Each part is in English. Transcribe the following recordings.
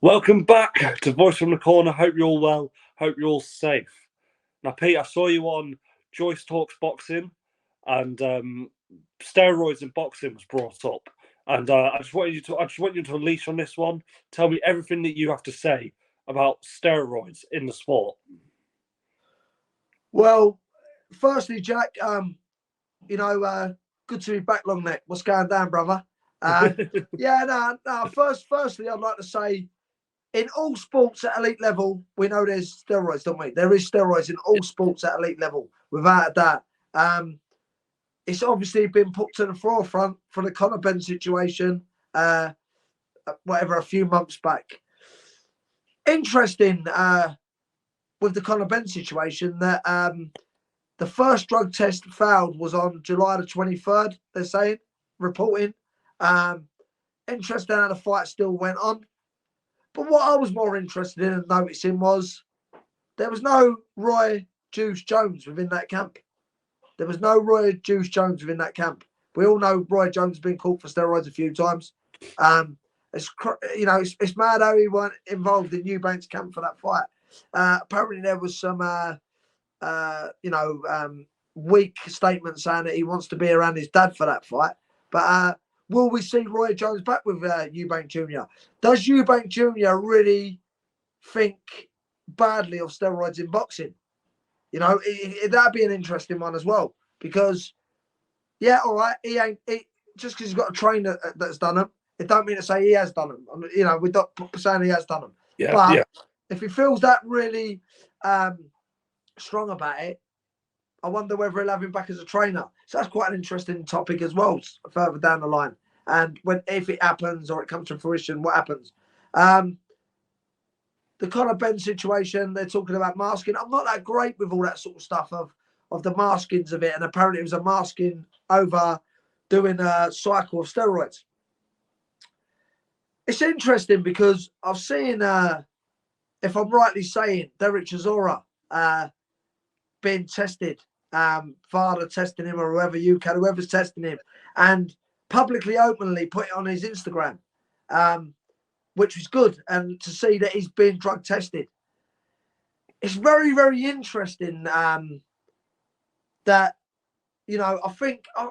Welcome back to Voice from the Corner. Hope you're all well. Hope you're all safe. Now, Pete, I saw you on Joyce Talks Boxing, and steroids in boxing was brought up. And I just want you to unleash on this one. Tell me everything that you have to say about steroids in the sport. Well, firstly, Jack, good to be back, long neck. What's going down, brother? Firstly, I'd like to say, in all sports at elite level, we know there's steroids, don't we? There is steroids in all sports at elite level, without a doubt. It's obviously been put to the forefront for the Conor Benn situation, a few months back. Interesting with the Conor Benn situation that the first drug test failed was on July the 23rd, they're saying, reporting. Interesting how the fight still went on. But what I was more interested in and noticing was there was no Roy Juice Jones within that camp. There was no Roy Juice Jones within that camp. We all know Roy Jones has been caught for steroids a few times. It's mad how he weren't involved in Eubank's camp for that fight. Apparently there was some, weak statement saying that he wants to be around his dad for that fight. But will we see Roy Jones back with Eubank Jr.? Does Eubank Jr. really think badly of steroids in boxing? You know, that'd be an interesting one as well. Because, yeah, all right, just because he's got a trainer that's done them, it don't mean to say he has done them. You know, we're not saying he has done them. But if he feels that really strong about it, I wonder whether he'll have him back as a trainer. So that's quite an interesting topic as well, further down the line. And if it happens or it comes to fruition, what happens? The Conor Benn situation, they're talking about masking. I'm not that great with all that sort of stuff of the maskings of it. And apparently it was a masking over doing a cycle of steroids. It's interesting because I've seen, if I'm rightly saying, Derek Chisora being tested, father testing him or whoever's testing him, and publicly, openly put it on his Instagram, which was good, and to see that he's being drug tested. It's very, very interesting that, I'm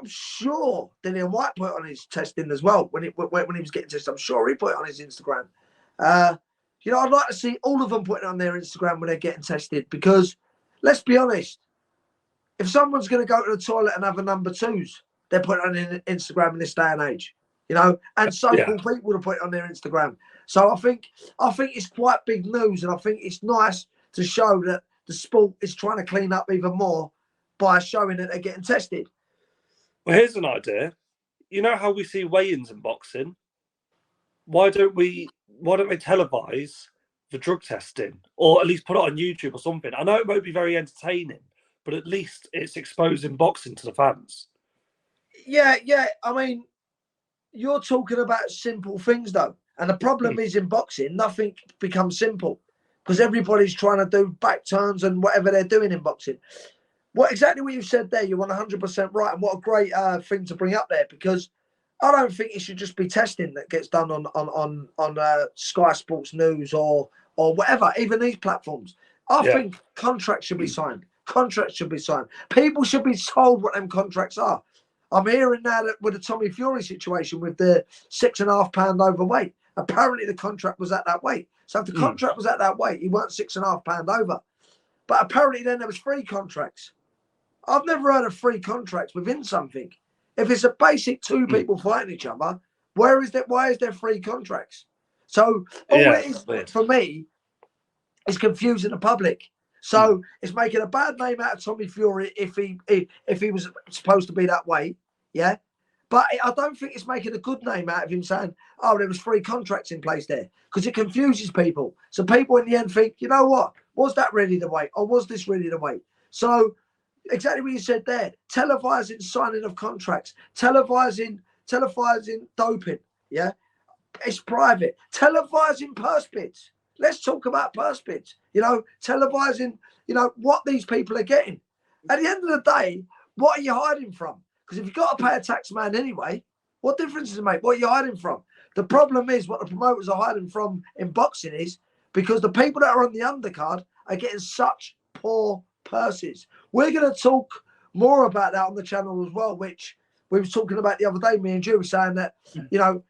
sure Dillian White put it on his testing as well when he was getting tested. I'm sure he put it on his Instagram. I'd like to see all of them putting it on their Instagram when they're getting tested, because let's be honest, if someone's going to go to the toilet and have a number twos, they're putting it on Instagram in this day and age, and so-called people to put it on their Instagram. So I think it's quite big news, and I think it's nice to show that the sport is trying to clean up even more by showing that they're getting tested. Well, here's an idea. You know how we see weigh-ins in boxing? Why don't they televise the drug testing, or at least put it on YouTube or something? I know it won't be very entertaining, but at least it's exposing boxing to the fans. Yeah. I mean, you're talking about simple things, though. And the problem is in boxing, nothing becomes simple because everybody's trying to do back turns and whatever they're doing in boxing. Exactly what you said there, you're 100% right. And what a great thing to bring up there, because I don't think it should just be testing that gets done on Sky Sports News or whatever, even these platforms. I think contracts should be signed. Contracts should be signed. People should be told what them contracts are. I'm hearing now that with the Tommy Fury situation with the 6.5 pound overweight, apparently the contract was at that weight. So if the contract was at that weight, he weren't 6.5 pound over. But apparently then there was free contracts. I've never heard of free contracts within something. If it's a basic two people fighting each other, why is there free contracts? So all it is for me is confusing the public. So it's making a bad name out of Tommy Fury if he was supposed to be that way, yeah. But I don't think it's making a good name out of him saying, "Oh, there was free contracts in place there," because it confuses people. So people in the end think, you know what? Was that really the way, or was this really the way? So exactly what you said there: televising signing of contracts, televising doping. Yeah, it's private. Televising purse bids. Let's talk about purse bids. Televising, what these people are getting. At the end of the day, what are you hiding from? Because if you've got to pay a tax man anyway, what difference does it make? What are you hiding from? The problem is what the promoters are hiding from in boxing is because the people that are on the undercard are getting such poor purses. We're going to talk more about that on the channel as well, which we were talking about the other day, me and you were saying that, you know,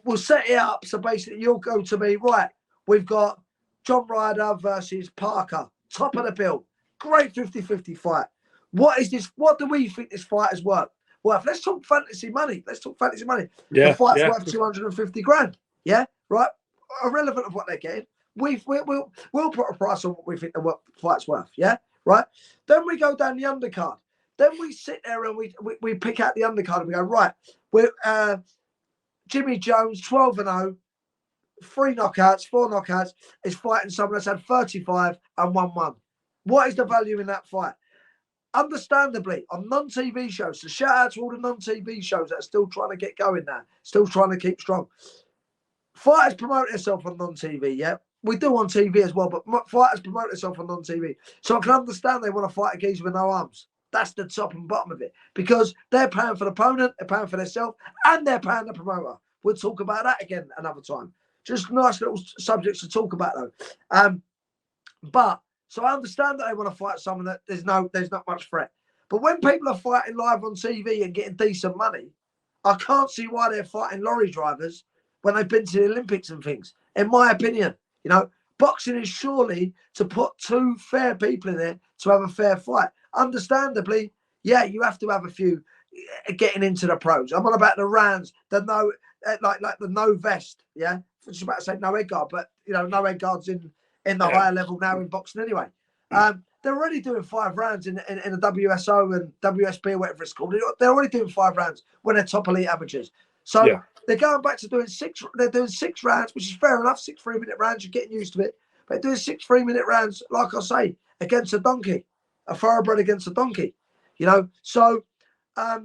we'll set it up. So basically you'll go to me, right, we've got John Ryder versus Parker, top of the bill. Great 50-50 fight. What is this? What do we think this fight is worth? Well, let's talk fantasy money. Let's talk fantasy money. Yeah, the fight's worth 250 grand. Yeah, right. Irrelevant of what they're getting. We'll put a price on what we think the fight's worth. Yeah, right. Then we go down the undercard. Then we sit there and we pick out the undercard and we go, right, we're Jimmy Jones, 12-0, 3 knockouts, 4 knockouts, is fighting someone that's had 35 and 1-1. What is the value in that fight? Understandably, on non-TV shows, so shout out to all the non-TV shows that are still trying to get going now, still trying to keep strong. Fighters promote themselves on non-TV, yeah? We do on TV as well, but fighters promote themselves on non-TV. So I can understand they want to fight a geezer with no arms. That's the top and bottom of it. Because they're paying for the opponent, they're paying for themselves, and they're paying the promoter. We'll talk about that again another time. Just nice little subjects to talk about, though. But so I understand that they want to fight someone that there's not much threat. But when people are fighting live on TV and getting decent money, I can't see why they're fighting lorry drivers when they've been to the Olympics and things. In my opinion, you know, boxing is surely to put 2 fair people in there to have a fair fight. Understandably, yeah, you have to have a few getting into the pros. I'm on about the rounds, the no, like the no vest, yeah. I was about to say no head guard, but you know, no head guards in the higher level now in boxing anyway. They're already doing 5 rounds in the WSO and WSB or whatever it's called. They're already doing 5 rounds when they're top elite amateurs. So they're going back to doing 6. They're doing 6 rounds, which is fair enough. 6 3-minute rounds. You're getting used to it. But doing 6 3-minute rounds, like I say, against a donkey, a thoroughbred against a donkey. You know. So I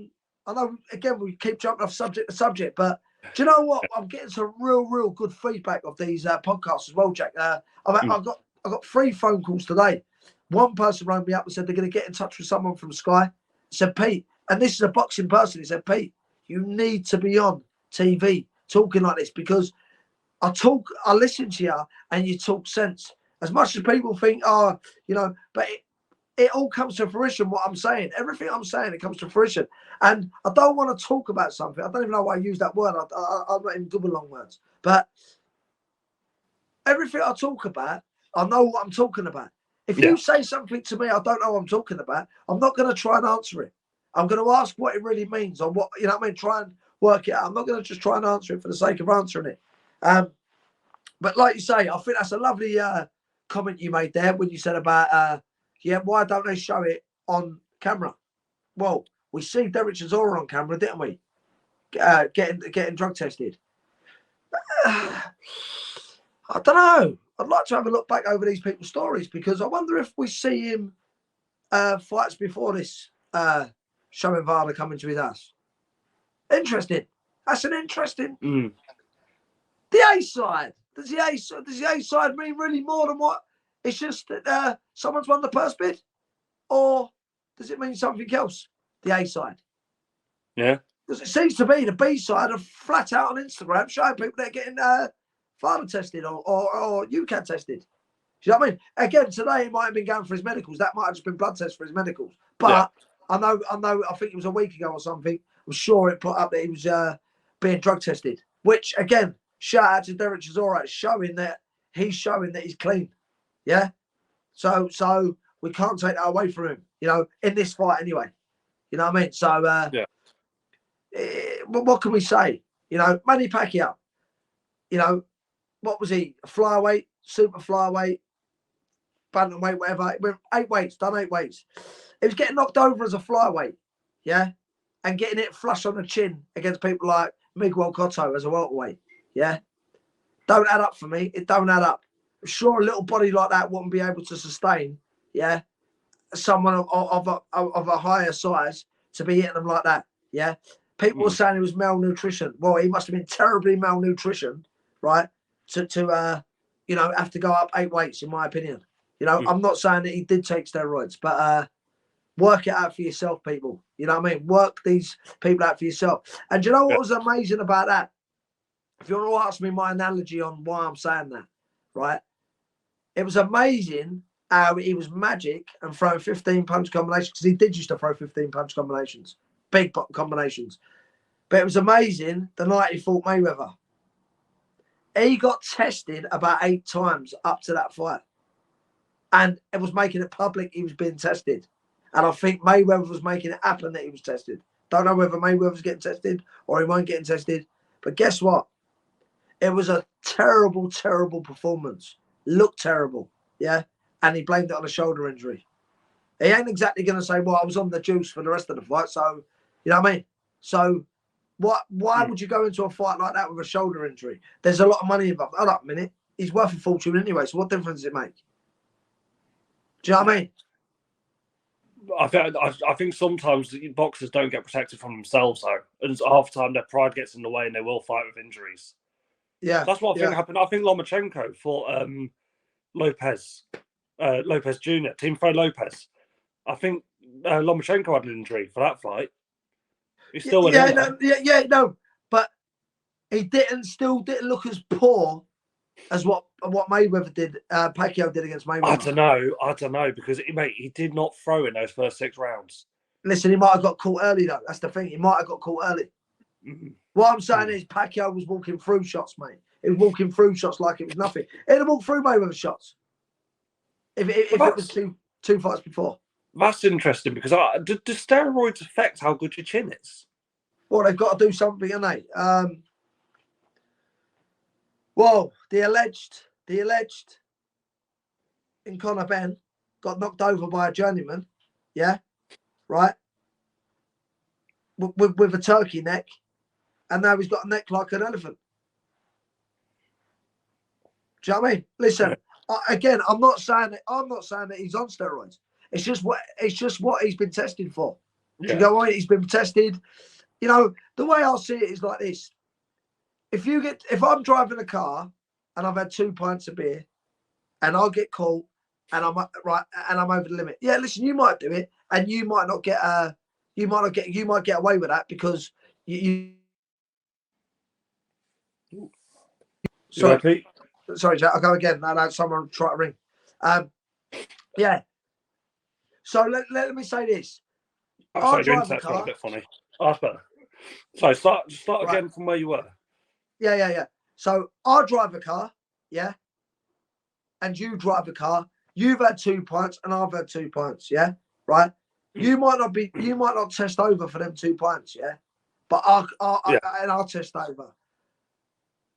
know again we keep jumping off subject to subject, but do you know what? I'm getting some real good feedback of these podcasts as well, Jack. I've got 3 phone calls today. One person rang me up and said they're going to get in touch with someone from Sky. Said, Pete, and this is a boxing person. He said, Pete, you need to be on TV talking like this because I listen to you and you talk sense. As much as people think, oh, you know, but it all comes to fruition, what I'm saying. Everything I'm saying, it comes to fruition. And I don't want to talk about something. I don't even know why I use that word. I'm not even good with long words. But everything I talk about, I know what I'm talking about. If you say something to me I don't know what I'm talking about, I'm not going to try and answer it. I'm going to ask what it really means or what, you know what I mean, try and work it out. I'm not going to just try and answer it for the sake of answering it. But like you say, I think that's a lovely comment you made there when you said about, why don't they show it on camera? Well, we see Derek Chisora on camera, didn't we? Getting drug tested. I don't know. I'd like to have a look back over these people's stories because I wonder if we see him fights before this showing Varda coming to his house. Interesting. That's an interesting. The A side. Does the A side mean really more than what? It's just that someone's won the purse bid, or does it mean something else? The A side. Yeah. Because it seems to be the B side are flat out on Instagram showing people they're getting father tested or UCAD tested. Do you know what I mean? Again, today he might have been going for his medicals. That might have just been blood tests for his medicals. But I know. I think it was a week ago or something. I'm sure it put up that he was being drug tested. Which again, shout out to Derek Chisora, showing that he's clean. Yeah. So we can't take that away from him. You know, in this fight anyway. You know what I mean? So what can we say? You know, Manny Pacquiao. You know, what was he? A flyweight, super flyweight, bantamweight, whatever. It went 8 weights, done 8 weights. He was getting knocked over as a flyweight, yeah, and getting it flush on the chin against people like Miguel Cotto as a welterweight, yeah. Don't add up for me. It don't add up. I'm sure a little body like that wouldn't be able to sustain, yeah, someone of a higher size to be hitting them like that, yeah. People were saying it was malnutrition. Well, he must have been terribly malnutrition, right? To you know, have to go up 8 weights, in my opinion. You know, I'm not saying that he did take steroids, but work it out for yourself, people. You know what I mean? Work these people out for yourself. And do you know what was amazing about that? if you want to ask me my analogy on why I'm saying that, right? It was amazing how he was magic and throwing 15 punch combinations, because he did used to throw 15 punch combinations, big combinations. But it was amazing the night he fought Mayweather. He got tested about 8 times up to that fight. And it was making it public he was being tested. And I think Mayweather was making it happen that he was tested. Don't know whether Mayweather's getting tested or he won't get tested. But guess what? It was a terrible, terrible performance. Looked terrible, yeah? And he blamed it on a shoulder injury. He ain't exactly going to say, well, I was on the juice for the rest of the fight. So, you know what I mean? So, why would you go into a fight like that with a shoulder injury? There's a lot of money involved. Hold up a minute. He's worth a fortune anyway. So what difference does it make? Do you know what I mean? I think sometimes boxers don't get protected from themselves, though. And half the time their pride gets in the way and they will fight with injuries. Yeah. That's what I think happened. I think Lomachenko fought Lopez Jr., Team Fro Lopez. I think Lomachenko had an injury for that fight. He still went in there. No. But he still didn't look as poor as what Mayweather did, Pacquiao did against Mayweather. I don't know, because he did not throw in those first 6 rounds. Listen, he might have got caught early though. That's the thing. He might have got caught early. Mm-hmm. What I'm saying is Pacquiao was walking through shots, mate. He was walking through shots like it was nothing. He'd have walked through Mayweather shots if it was two fights before. That's interesting, because do steroids affect how good your chin is? Well, they've got to do something, haven't they? Well, the alleged in Conor Ben got knocked over by a journeyman, yeah, right, with a turkey neck, and now he's got a neck like an elephant. Do you know what I mean? Listen, again, I'm not saying that he's on steroids. It's just what he's been tested for. Do you know what? He's been tested. You know, the way I see it is like this: if I'm driving a car and I've had 2 pints of beer, and I'll get caught, and I'm over the limit. Yeah, listen, you might do it, and you might get away with that because you Sorry, Jack, I'll go again. No, someone try to ring. Yeah. So let me say this. Sorry, your internet's a bit funny. Oh, that's better. So start again from where you were. Yeah. So I drive a car, yeah, and you drive a car. You've had 2 pints and I've had 2 pints, yeah, right? You might not test over for them 2 pints, yeah, but I'll test over.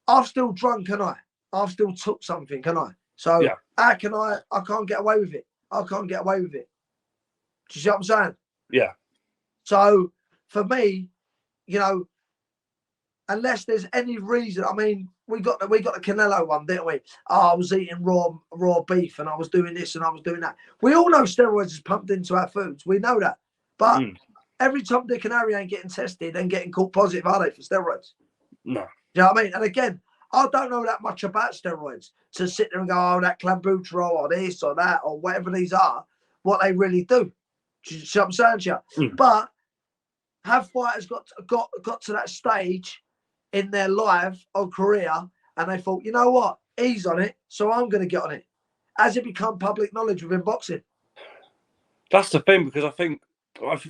I've still drunk, can I? I've still took something, can I? So how can I can't get away with it. I can't get away with it. Do you see what I'm saying? Yeah. So for me, you know, unless there's any reason, I mean, we got the Canelo one, didn't we? Oh, I was eating raw beef and I was doing this and I was doing that. We all know steroids is pumped into our foods. We know that. But every Tom, Dick and Harry ain't getting tested and getting caught positive, are they, for steroids? No. Do you know what I mean? And again, I don't know that much about steroids to sit there and go, oh, that clambuterol or this or that or whatever these are, what they really do. Do you see what I'm saying to you? But have fighters got to that stage in their life or career and they thought, you know what, he's on it, so I'm going to get on it? Has it become public knowledge within boxing? That's the thing, because I think,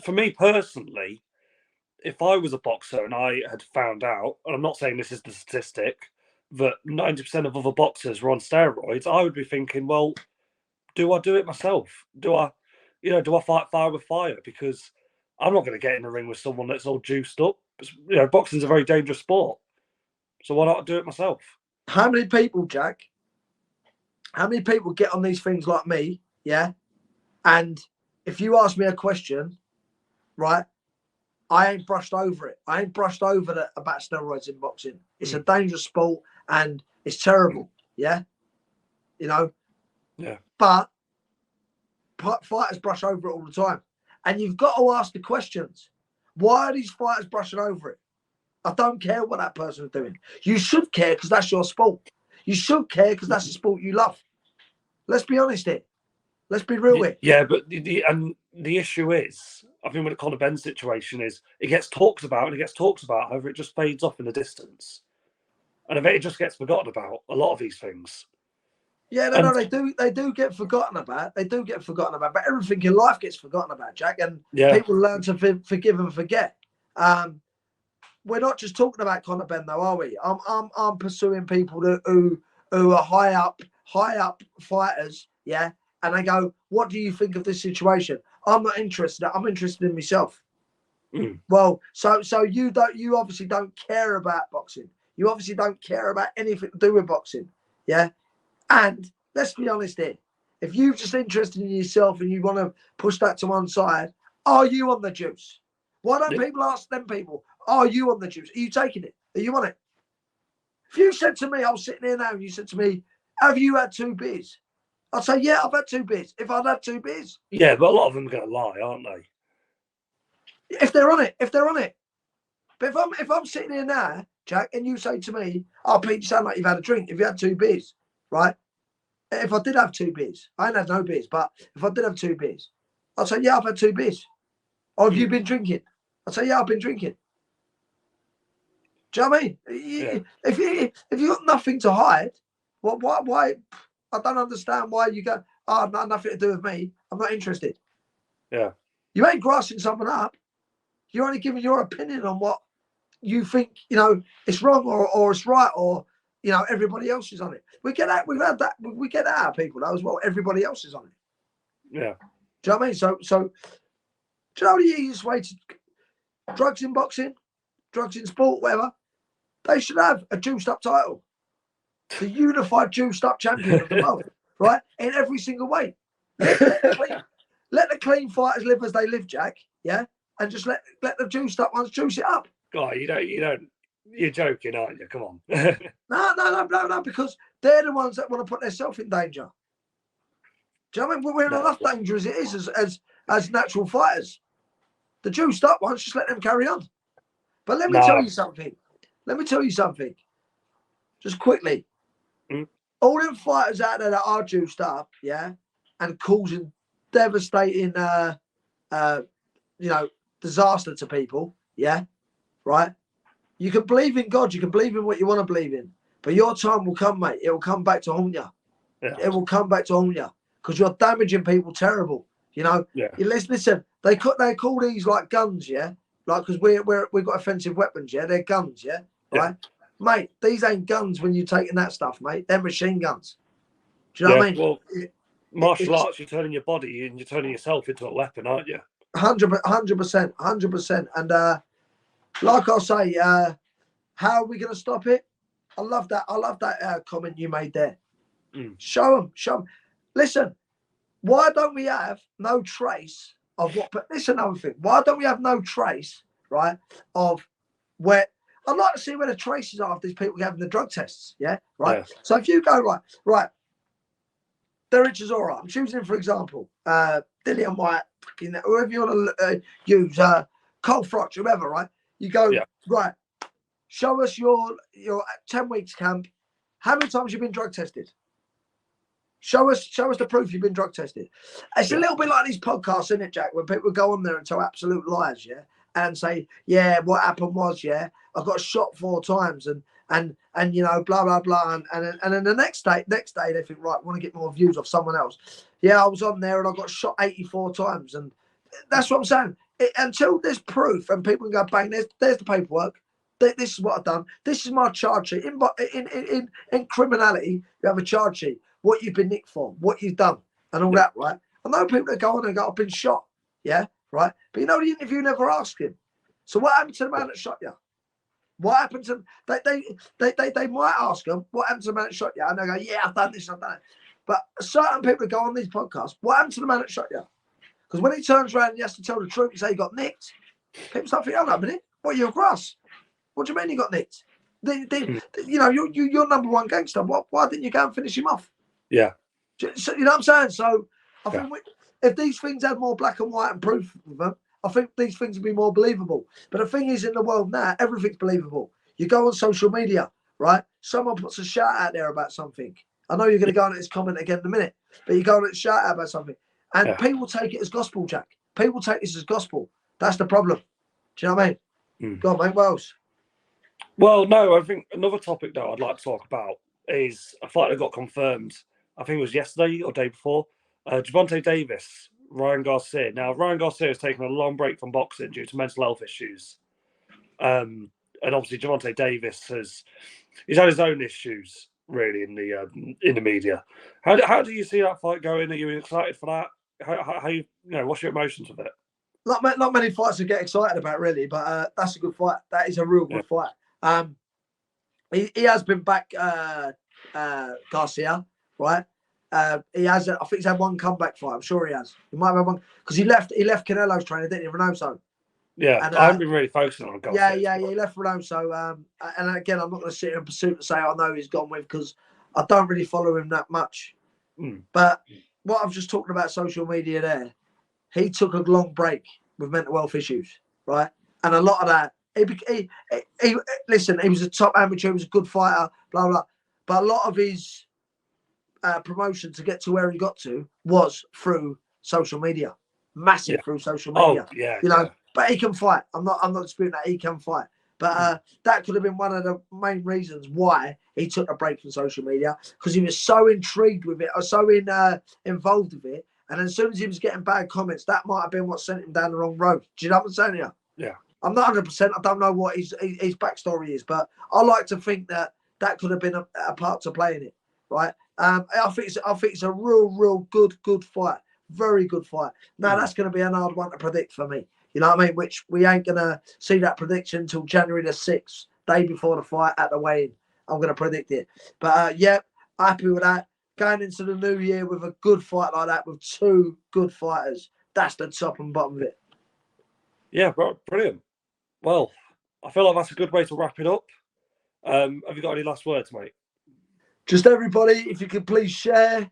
for me personally, if I was a boxer and I had found out, and I'm not saying this is the statistic, that 90% of other boxers were on steroids, I would be thinking, well, do I do it myself? Do I fight fire with fire? Because I'm not going to get in the ring with someone that's all juiced up. You know, boxing's a very dangerous sport. So why not do it myself? How many people, Jack? How many people get on these things like me? Yeah. And if you ask me a question, right, I ain't brushed over it. I ain't brushed over about steroids in boxing. It's a dangerous sport and it's terrible. Yeah. You know? Yeah. But fighters brush over it all the time. And you've got to ask the questions. Why are these fighters brushing over it? I don't care what that person's doing. You should care because that's your sport. You should care because that's the sport you love. Let's be honest here. Let's be real here. Yeah, but the issue is, I think with the Conor Ben situation is, it gets talked about, however, it just fades off in the distance. And I bet it just gets forgotten about, a lot of these things. Yeah, no, they do get forgotten about. They do get forgotten about, but everything in life gets forgotten about, Jack. And people learn to forgive and forget. We're not just talking about Conor Benn, though, are we? I'm pursuing people who are high up fighters, yeah. And they go, "What do you think of this situation?" I'm not interested. I'm interested in myself. Well, so you obviously don't care about boxing. You obviously don't care about anything to do with boxing, yeah. And let's be honest here. If you're just interested in yourself and you want to push that to one side, are you on the juice? Why don't people ask them people, are you on the juice? Are you taking it? Are you on it? If you said to me, I was sitting here now, and you said to me, have you had 2 beers? I'd say, yeah, I've had 2 beers. If I'd had 2 beers. Yeah, but a lot of them are going to lie, aren't they? If they're on it. But if I'm sitting here now, Jack, and you say to me, oh, Pete, you sound like you've had a drink. If you had 2 beers, right? If I did have 2 beers, I ain't had no beers, but if I did have 2 beers, I'd say, yeah, I've had 2 beers. Or have you been drinking? I'd say, yeah, I've been drinking. Do you know what I mean? If you got nothing to hide, why? I don't understand why you go, oh, no, nothing to do with me. I'm not interested. Yeah. You ain't grassing someone up. You're only giving your opinion on what you think, it's wrong or it's right, or, everybody else is on it. We get that out of people though as well. Everybody else is on it. Yeah. Do you know what I mean? So do you know the easiest way to drugs in boxing, drugs in sport, whatever? They should have a juiced up title. The unified juiced up champion of the world, right? In every single way. Let the clean fighters live as they live, Jack. Yeah? And just let the juiced up ones juice it up. God, you're joking, aren't you? Come on. No, because they're the ones that want to put themselves in danger. Do you know what I mean? We're in enough danger as it is as natural fighters. The juiced up ones, just let them carry on. But let me tell you something. Just quickly. All them fighters out there that are juiced up, yeah, and causing devastating disaster to people, yeah, right? You can believe in God, you can believe in what you want to believe in, but your time will come, mate. It will come back to haunt you. Yeah. It will come back to haunt you because you're damaging people terrible. Yeah. Listen, they call these like guns, yeah, like because we've got offensive weapons, yeah. They're guns, yeah, right, mate. These ain't guns when you're taking that stuff, mate. They're machine guns. Do you know what I mean? Well, martial arts, you're turning your body and you're turning yourself into a weapon, aren't you? 100%. And like I say, how are we going to stop it? I love that comment you made there. Show them. Listen, why don't we have no trace of what? But this is another thing. Why don't we have no trace, right, of where? I'd like to see where the traces are of these people having the drug tests. Yeah, right. Yeah. So if you go right, they're in Chisora. I'm choosing him for example. Dillian White, whoever you want to use, Cole Frotch, whoever, right? You go, right, show us your 10 weeks camp. How many times you've been drug tested? Show us the proof you've been drug tested. It's a little bit like these podcasts, isn't it, Jack, where people go on there and tell absolute lies, yeah? And say, yeah, what happened was, yeah, I got shot 4 times and blah, blah, blah. And then the next day they think, right, I want to get more views off someone else. Yeah, I was on there and I got shot 84 times. And that's what I'm saying. Until there's proof and people can go, bang, there's the paperwork. This is what I've done. This is my charge sheet. In criminality, you have a charge sheet. What you've been nicked for, what you've done, and all that, right? I know people that go on and go, I've been shot. Yeah, right? But the interview never asked him. So what happened to the man that shot you? What happened to they might ask him, what happened to the man that shot you? And they go, yeah, I've done this, I've done it. But certain people that go on these podcasts, what happened to the man that shot you? Because when he turns around and he has to tell the truth and say he got nicked, people start thinking, hold on a minute, what, you're a grass? What do you mean you got nicked? You're number one gangster. Why didn't you go and finish him off? Yeah. So, you know what I'm saying? So I think if these things had more black and white and proof of them, I think these things would be more believable. But the thing is, in the world now, everything's believable. You go on social media, right? Someone puts a shout out there about something. I know you're going to go on this comment again in a minute, but you go on and shout out about something. And people take it as gospel, Jack. People take this as gospel. That's the problem. Do you know what I mean? Go on, mate. What else? Well, no, I think another topic though I'd like to talk about is a fight that got confirmed. I think it was yesterday or day before. Javante Davis, Ryan Garcia. Now, Ryan Garcia has taken a long break from boxing due to mental health issues. And obviously, Javante Davis he's had his own issues really in the media. How do you see that fight going? Are you excited for that? How you know? What's your emotions with it? Not many fights to get excited about, really, but that's a good fight. That is a real good fight. He has been back, Garcia, right? He has. I think he's had one comeback fight. I'm sure he has. He might have had one because he left Canelo's trainer, didn't he? Renoso. Yeah, and, I haven't been really focusing on Garcia. Yeah, he left Renoso. And again, I'm not going to sit here in pursuit to say I know he's gone with because I don't really follow him that much. But what I've just talked about social media there, he took a long break with mental health issues, right? And a lot of that, listen, he was a top amateur, he was a good fighter, blah, blah. But a lot of his promotion to get to where he got to was through social media, massive through social media. Oh, yeah, you know, but he can fight. I'm not disputing that he can fight. But that could have been one of the main reasons why he took a break from social media, because he was so intrigued with it, or so involved with it. And as soon as he was getting bad comments, that might have been what sent him down the wrong road. Do you know what I'm saying here? Yeah. I'm not 100%. I don't know what his backstory is, but I like to think that could have been a part to play in it, right? I think it's a real good fight, very good fight. Now that's going to be an hard one to predict for me. You know what I mean? Which we ain't going to see that prediction until January the 6th, day before the fight at the weigh-in. I'm going to predict it. But yeah, happy with that. Going into the new year with a good fight like that with two good fighters, that's the top and bottom of it. Yeah, brilliant. Well, I feel like that's a good way to wrap it up. Have you got any last words, mate? Just everybody, if you could please share,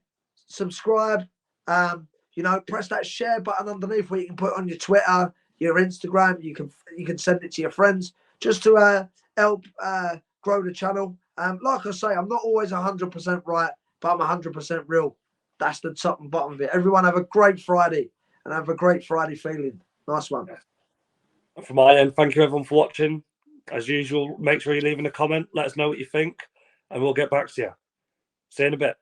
subscribe, press that share button underneath where you can put it on your Twitter, your Instagram. You can send it to your friends just to help grow the channel. Like I say, I'm not always 100% right, but I'm 100% real. That's the top and bottom of it. Everyone have a great Friday and have a great Friday feeling. Nice one. And from my end, thank you everyone for watching. As usual, make sure you're leaving a comment. Let us know what you think, and we'll get back to you. See you in a bit.